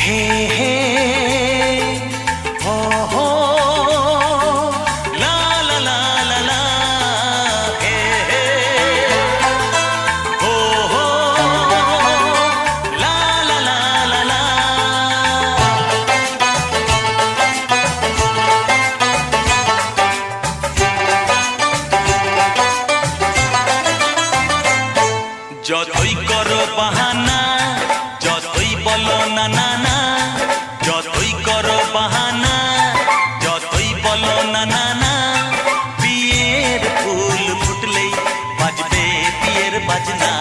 হে হে হো হো লা লা লা লা লা হে হে হো হো লা লা লা লা লা। যতই করো বাহানা, যতই বলো না না না, যতই করো বাহানা, যতই বলো না না না, বিয়ের ফুল ফুটলেই বাজবে বিয়ের বাজনা।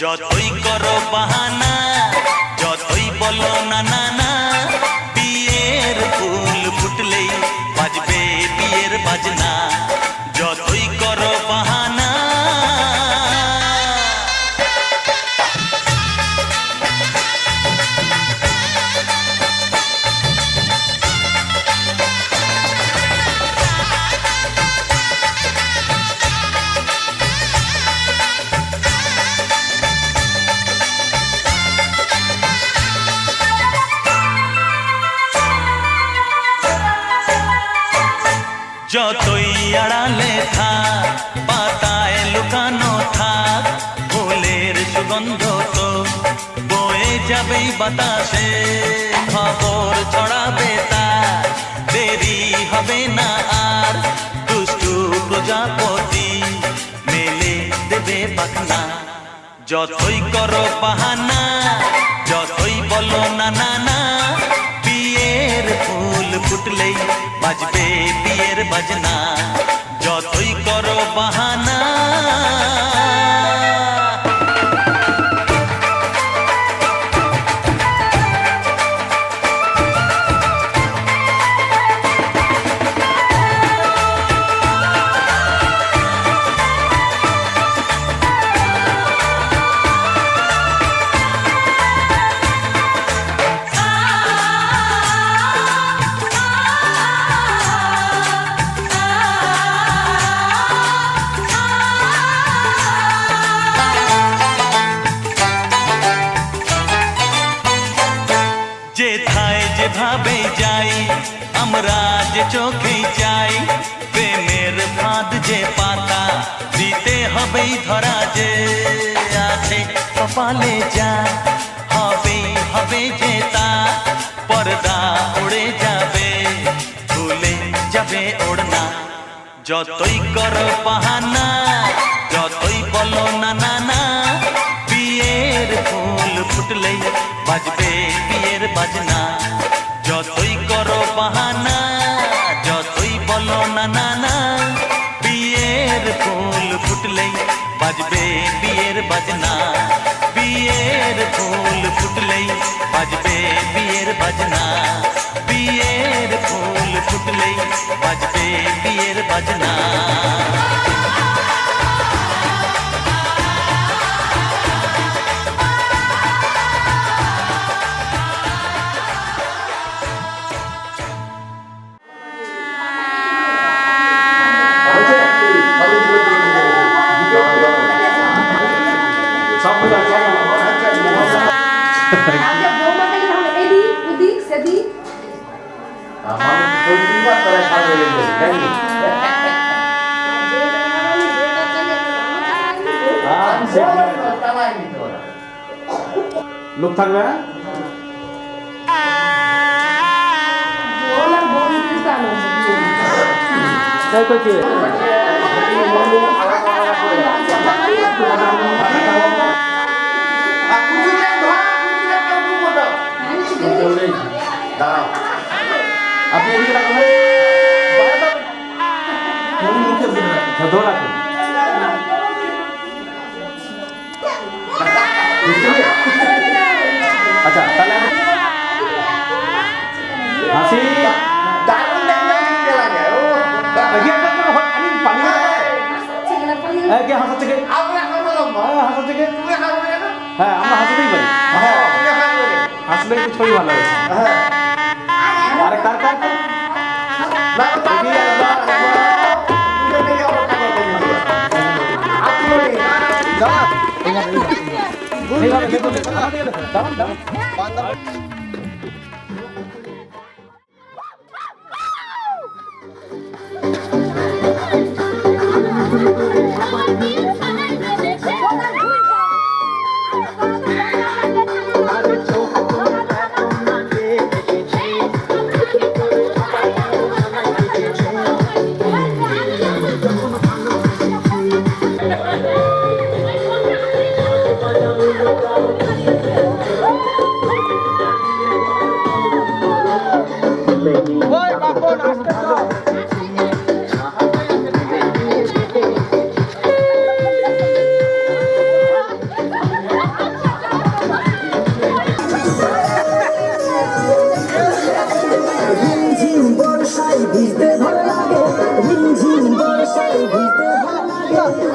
যতই করো বাহানা, যতই বলো না না না, বিয়ের ফুল ফুটলেই বাজবে বিয়ের বাজনা। যতই করো বাহানা। যতই আড়ালে থাক, পাতায় লুকানো থাক, ফুলের সুগন্ধ তো বয়ে যাবেই বাতাসে। খবর ছড়াবে তার, দেরি হবে না আর, দুষ্টু প্রজাপতি মেলে দেবে পাখনা। যতই করো বাহানা, যতই বলো না না না, বিয়ের ফুল ফুটলেই বাজবে বিয়ের বাজনা। যতই করো বাহানা। যেথায় যেভাবে যাই আমরা, যে চোখেই চাই, প্রেমের ফাঁদ যে পাতা দিতে হবেই ধরা। যে আছে কপালে যা হবেই হবে যে তা, পর্দা উড়ে যাবে ভুলে যাবে ওড়না। যতই করো বাহানা, যতই বলো না না না, বিয়ের ফুল ফুটলেই বাজবে বিয়ের বাজনা। যতই করো বাহানা, যতই বলো না না না, বিয়ের ফুল ফুটলেই বাজবে বিয়ের বাজনা। বিয়ের ফুল ফুটলেই বাজবে বিয়ের বাজনা। বিয়ের ফুল ফুটলেই বাজবে বিয়ের বাজনা। লোক থাকবে না? আপনি এদিকে রাখুন, ধরে রাখুন। আচ্ছা তাহলে হাসি হাসা থেকে হ্যাঁ আমরা হাসাতেই পারি, হাসলে একটু ছবি ভালো হবে। আরে কার কার এইভাবে রিমঝিম বর্ষায় ভিজতে ভালো লাগে, রিমঝিম বর্ষায় ভিজতে ভালো লাগে।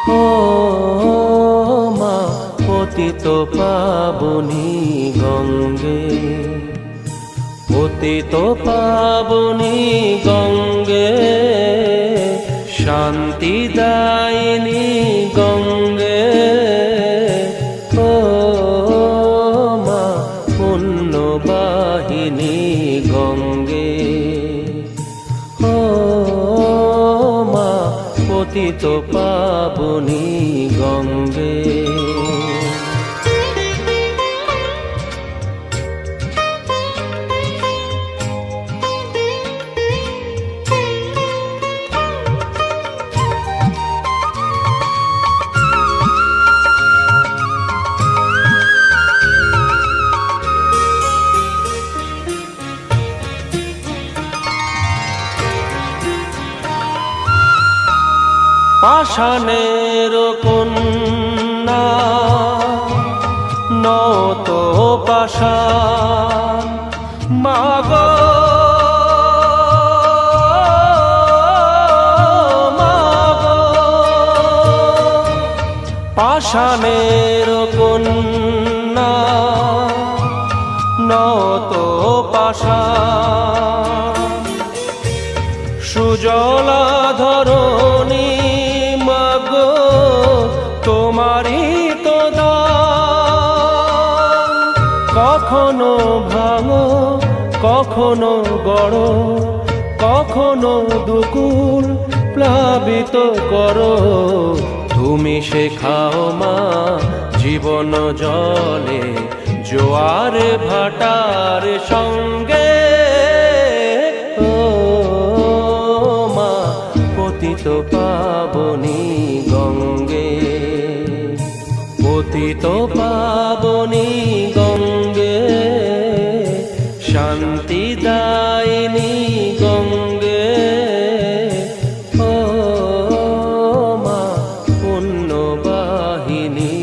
ও মা পতিত পাবনী গঙ্গে, পতিত পাবনী গঙ্গে, শান্তিদায়িনী গঙ্গে। ও মা পুণ্যবাহিনী গঙ্গে, ও মা পতিত পাবনী গঙ্গে। পাষাণের কন্যা নত পাষাণ, মাগো মাগো, পাষাণের কন্যা নত পাষাণ, সুজলা ধরণী মাগো তোমারই তো দান। কখনো ভাঙো কখনো গড়ো, কখনো দুকুল প্লাবিত করো, তুমি শেখাও মা জীবন জলে জোয়ার ভাটার সঙ্গে। ও মা পতিত পাবনী গঙ্গে, পতিত পাবনী গঙ্গে, শান্তিদায়িনী গঙ্গে। ও মা পুণ্যবাহিনী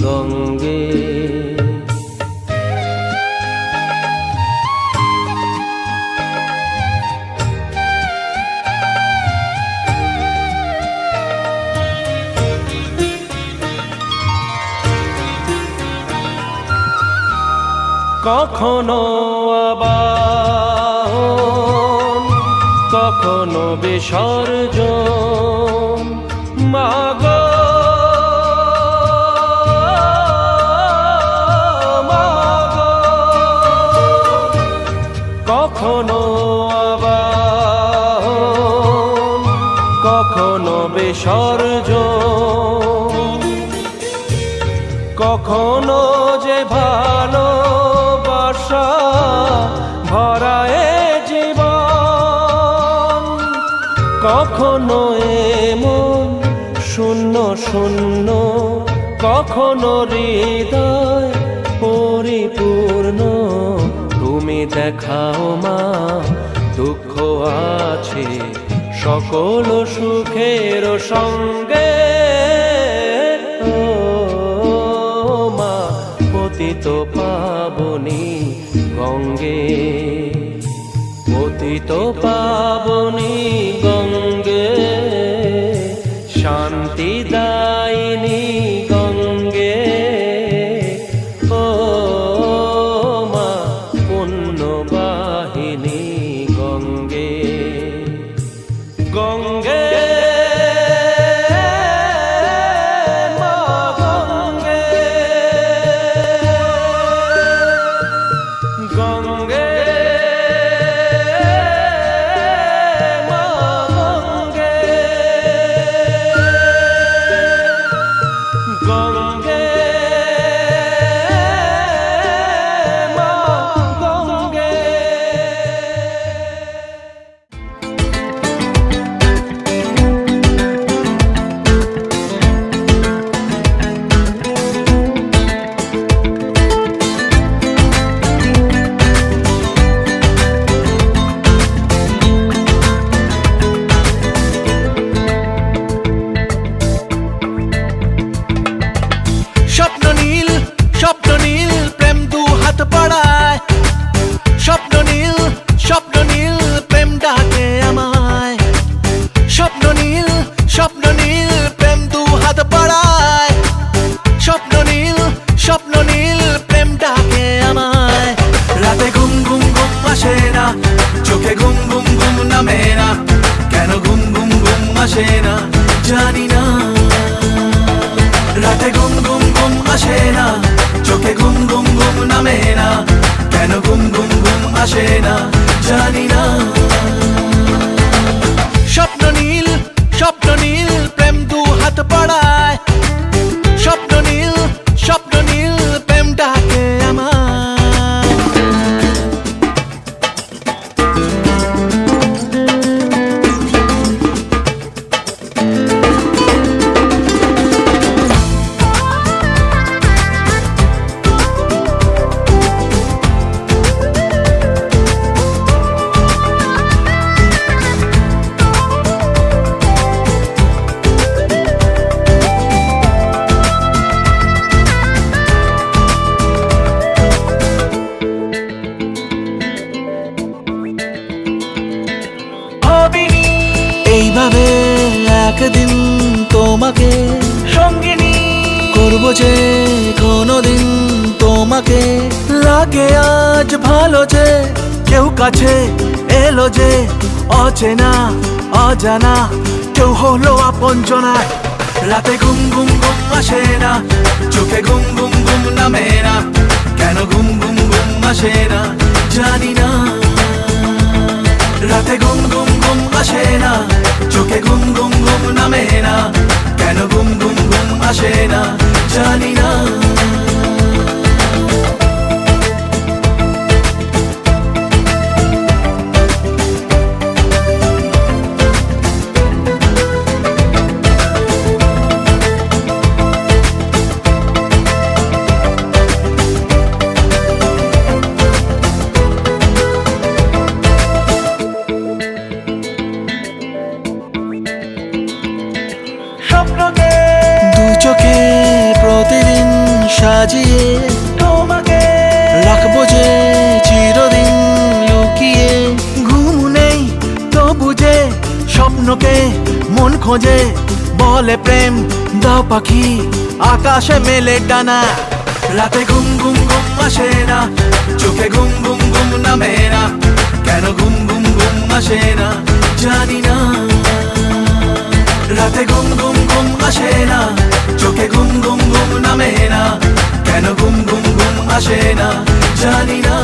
গঙ্গে। কখনো আবাহন, কখনো বিসর্জন, মাগো কখনো আবাহন, কখনো বিসর্জন, কখনো যে ভালোবাসা ভরা এ জীবন, কখনো এমন শূন্য শূন্য, কখনো হৃদয় পরিপূর্ণ। তুমি দেখাও মা দুঃখ আছে সকল সুখের সঙ্গে, ও মা পতিত পাবনী গঙ্গে, পতিত পাবনী গঙ্গে, শান্তি দায়িনী গঙ্গে, ও মা পুণ্যবাহিনী গঙ্গে, গঙ্গে মা গঙ্গে, গঙ্গে মা গঙ্গে, গঙ্গে মা গঙ্গে। স্বপ্ন নীল, স্বপ্ন নীল, প্রেম দু হাত বাড়ায়। স্বপ্ন নীল, স্বপ্ন নীল, প্রেম ডাকে আমায়। স্বপ্ন নীল, স্বপ্ন নীল, প্রেম দু হাত বাড়ায়। স্বপ্ন নীল, স্বপ্ন নীল, প্রেম ডাকে আমায়। রাতে ঘুম ঘুম ঘুম আসে না, চোখে ঘুম ঘুম ঘুম নামে না, কেন ঘুম ঘুম ঘুম আসে না জানি না। রাতে ঘুম ঘুম ঘুম আসে না, চোখে ঘুম ঘুম ঘুম নামে না, কেন ঘুম ঘুম ঘুম আসে না জানি না। স্বপ্ন নীল, স্বপ্ন নীল, প্রেম দু হাত বাড়ায়। স্বপ্ন নীল, স্বপ্ন নীল, প্রেম ডাকে আমায়। এইভাবে একদিন তোমাকে সঙ্গিনী করবো যে কোনোদিন তোমাকে। লাগে আজ ভালো যে কেউ কাছে এলো যে, অচেনা অজানা কেউ হলো আপনজনা। রাতে ঘুম ঘুম ঘুম আসে না, চোখে ঘুম ঘুম ঘুম নামে না, কেন ঘুম ঘুম ঘুম আসে না জানি না। রাতে ঘুম ঘুম ঘুম আসে না, চোখে ঘুম ঘুম ঘুম নামে না, কেন ঘুম ঘুম ঘুম আসে না জানি না। দু চোখে প্রতিদিন সাজিয়ে তোমাকে রাখবো যে চিরদিন লুকিয়ে। ঘুম নেই তো বুঝে স্বপ্নকে মন খোঁজে, বলে প্রেম দাও পাখি আকাশে মেলে ডানা। রাতে ঘুম ঘুম ঘুম আসে না, চোখে ঘুম ঘুম ঘুম নামে না, কেন ঘুম ঘুম ঘুম আসে না জানি না। রাতে ঘুম ঘুম ঘুম আসে না, চোখে ঘুম ঘুম ঘুম নামে না, কেন ঘুম ঘুম ঘুম আসে না জানি না।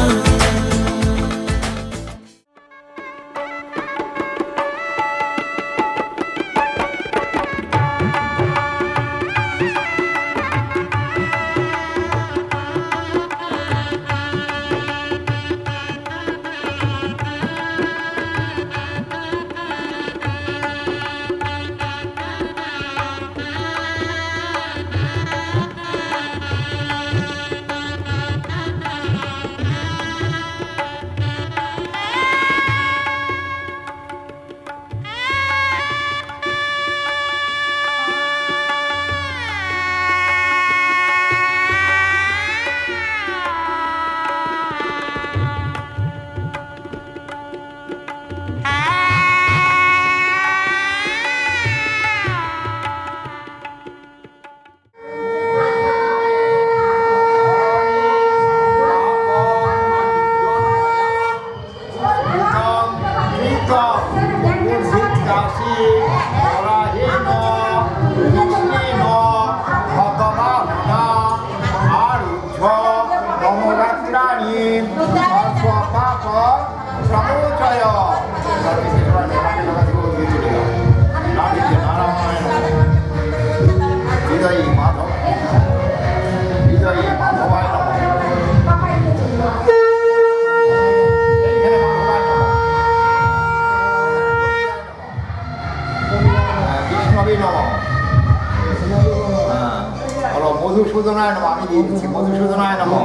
মধুসূদনায় নমঃ, আমি দিয়ে দিচ্ছি মধুসূদনায় নমঃ,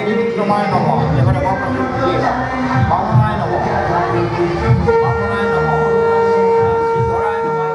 ত্রিবিক্রমায় নমঃ, এখানে বামনায় নমঃ, বামনায় নমঃ, শ্রীধরায় নমঃ, শ্রীধরায় নমঃ,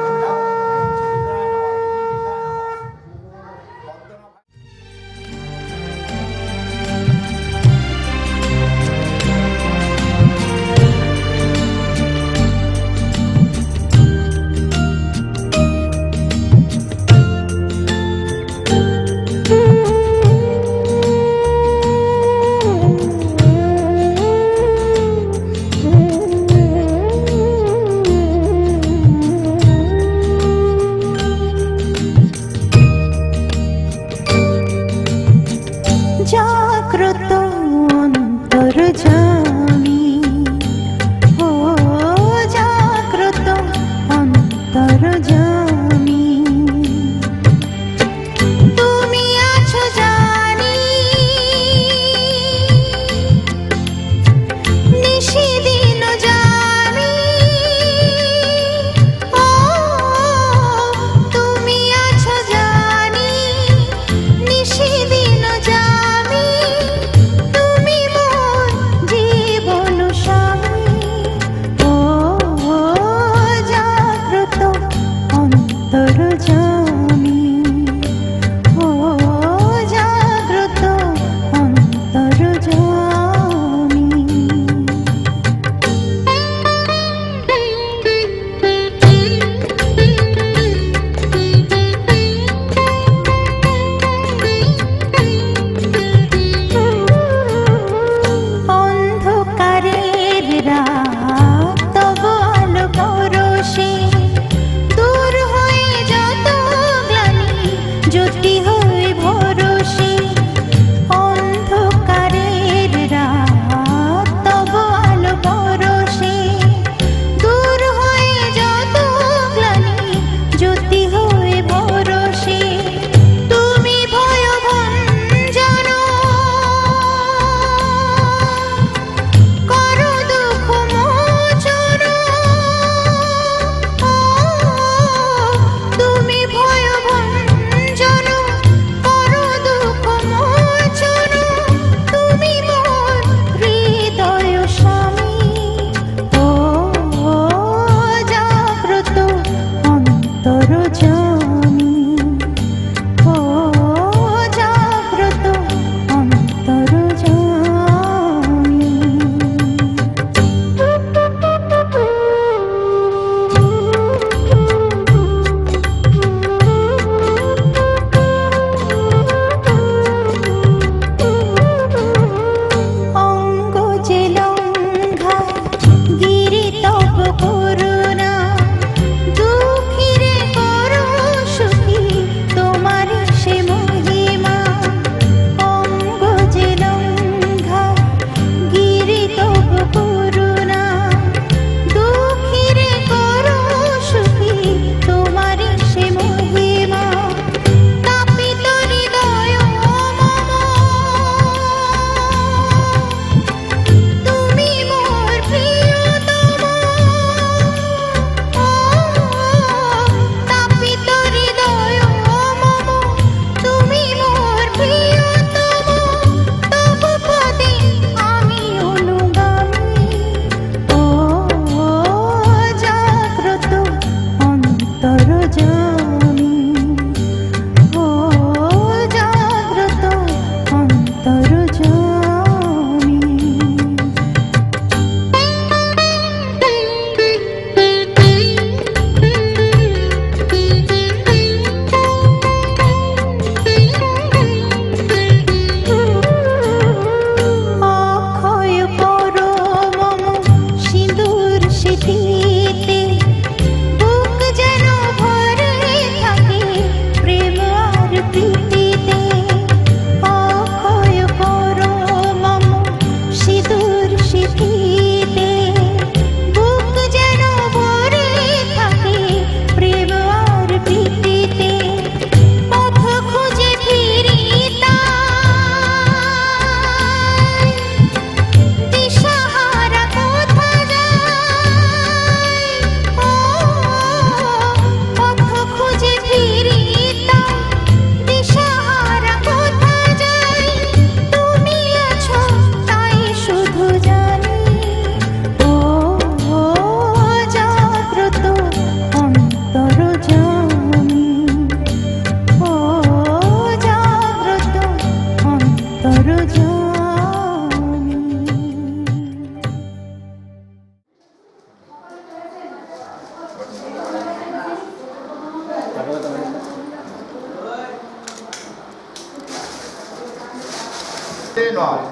নয়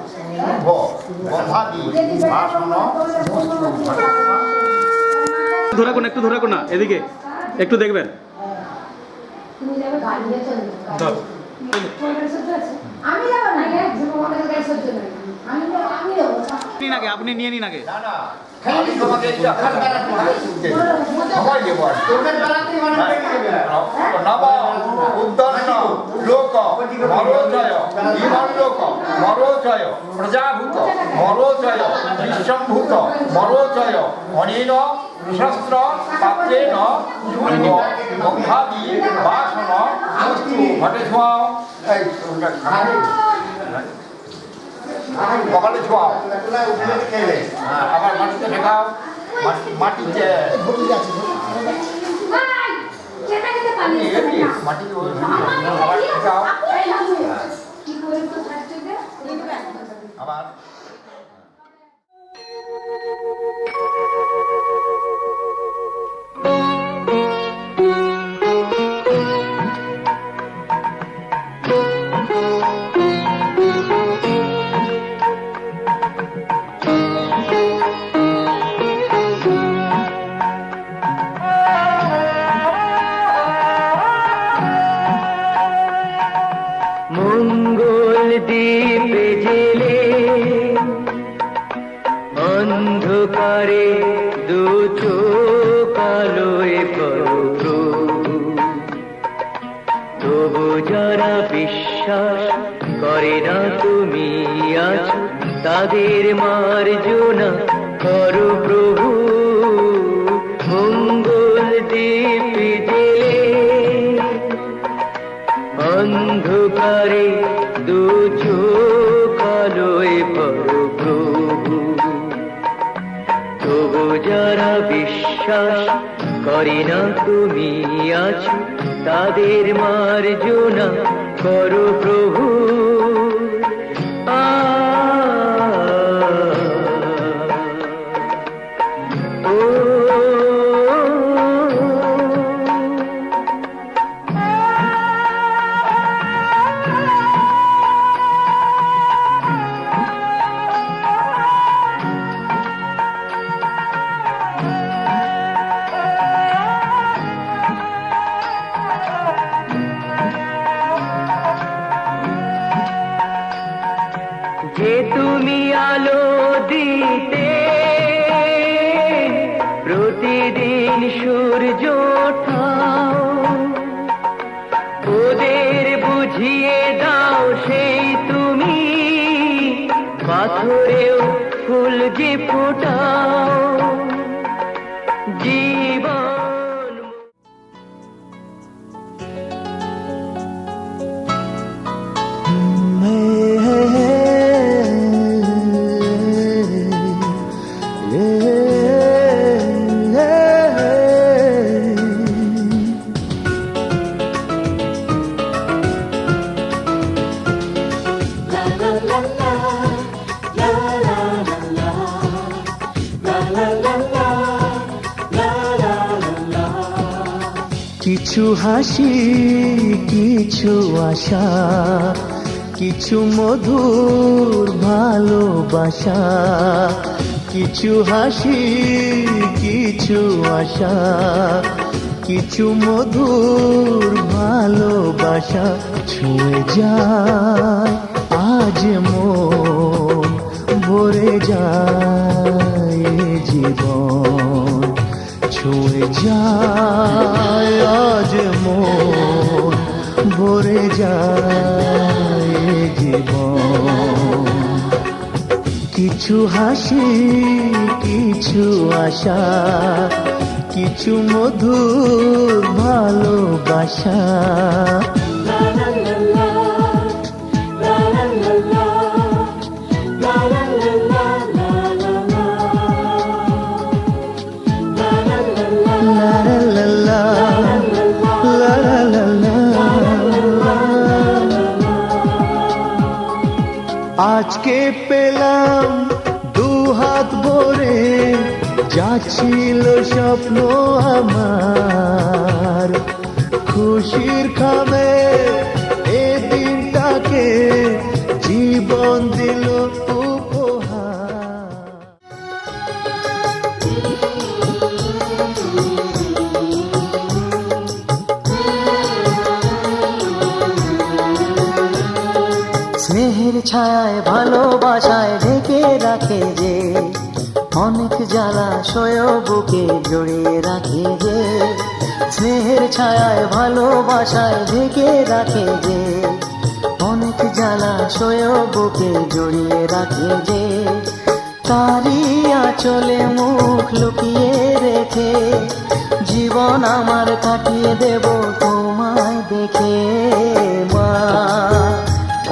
শুভ বন্ধাদি বাসন ধরে রাখুন, একটু ধরে রাখুন না, এদিকে একটু দেখবেন। তুমি যাবে গাড়ি নিয়ে চলে যাও। ধর। আমি যাবো না, আমাদের গাড়ি সহ্য নেই। আমি যাবো। নিন আগে, আপনি নিয়ে নিন আগে। না না আমি তোমাকে এটা সবাই দেবো নব উদ্দন্ন লোক মরোচয় ইমল্লোক মরোচয় প্রজাভূত মরোচয় বিশ্বম্ভূত মরোচয় অনেন শস্ত্র পাত্রেণ শুভ বন্ধাদি বাসন ঘটে ছোঁয়াও কপালে ছোঁয়াও আবার মাটিতে ঠেকাও মাটিতে মাটিতে আবার ঠেকাও আবার মঙ্গল দ্বীপে জেলে অন্ধকারে দু চোখ আলোয় পড়ো, তবু যারা বিশ্বাস করে না তুমি আছো, তাদের মার্জনা করো প্রভু। মঙ্গল দ্বীপে জেলে অন্ধকারে দু চোখ আলোয় পড়ো প্রভু, তবু যারা বিশ্বাস করে না তুমি আছো, তাদের মার্জনা করো প্রভু। যে তুমি আলো দিতে প্রতিদিন সূর্য ওঠাও, ওদের বুঝিয়ে দাও সেই তুমি পাথরেও ফুল যে ফোটাও জীবন। কিছু হাসি, কিছু আশা, কিছু মধুর ভালোবাসা। কিছু হাসি, কিছু আশা, কিছু মধুর ভালোবাসা। ছুঁয়ে যায় আজ মন, ভরে যায় জীবন। ছুঁয়ে যায় আজ মন, ভরে যায় জীবন। কিছু হাসি, কিছু আশা, কিছু মধুর ভালোবাসা। আজকে পেলাম দু হাত ভরে, যাচ্ছিল স্বপ্ন আমার। খুশির খামে এ দিনটাকে জীবন দিল ছায়ায় ভালোবাসায় ঢেকে রাখে যে, অনেক জ্বালাশয় বুকে জড়িয়ে রাখে যে, স্নেহের ছায়ায় ভালোবাসায় ঢেকে রাখে যে, অনেক জ্বালাশয় বুকে জড়িয়ে রাখে যে, তারই আঁচলে মুখ লুকিয়ে রেখে জীবন আমার কাটিয়ে দেব তোমায় দেখে মা,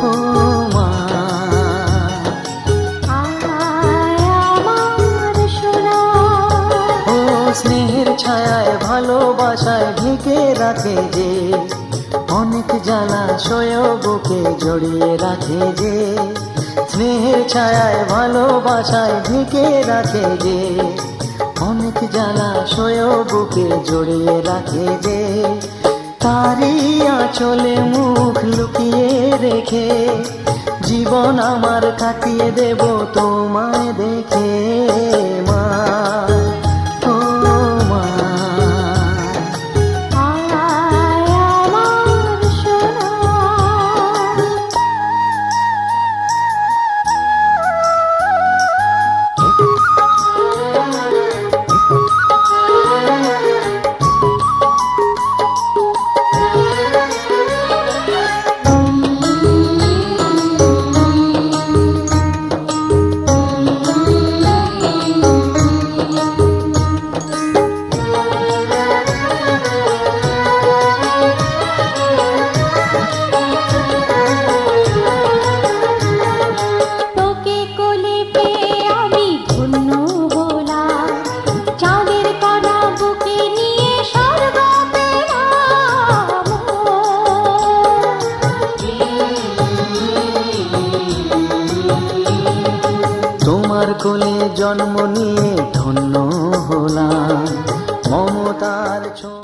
ও মা। ও স্নেহের ছায়ায় ভালোবাসায় ঢেকে রাখে যে, অনেক জ্বালাশয় বুকে জড়িয়ে রাখে যে, স্নেহের ছায়ায় ভালোবাসায় ঢেকে রাখে যে, অনেক জ্বালাশয় বুকে জড়িয়ে রাখে যে, তারই আঁচলে মুখ লুকিয়ে রেখে জীবন আমার কাটিয়ে দেব তোমায় দেখে মা, ও মা। তোকে কোলে পেয়ে আমি ধন্য হলাম, চাঁদের কণা বুকে নিয়ে স্বর্গ পেলাম। তোমার কোলে জন্ম নিয়ে ধন্য হলাম, মমতার ছোঁয়া।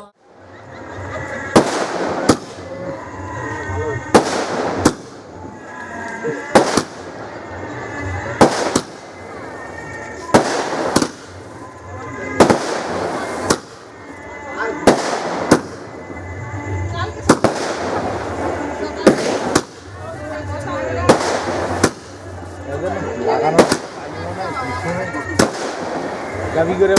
লাগানো গাবি করে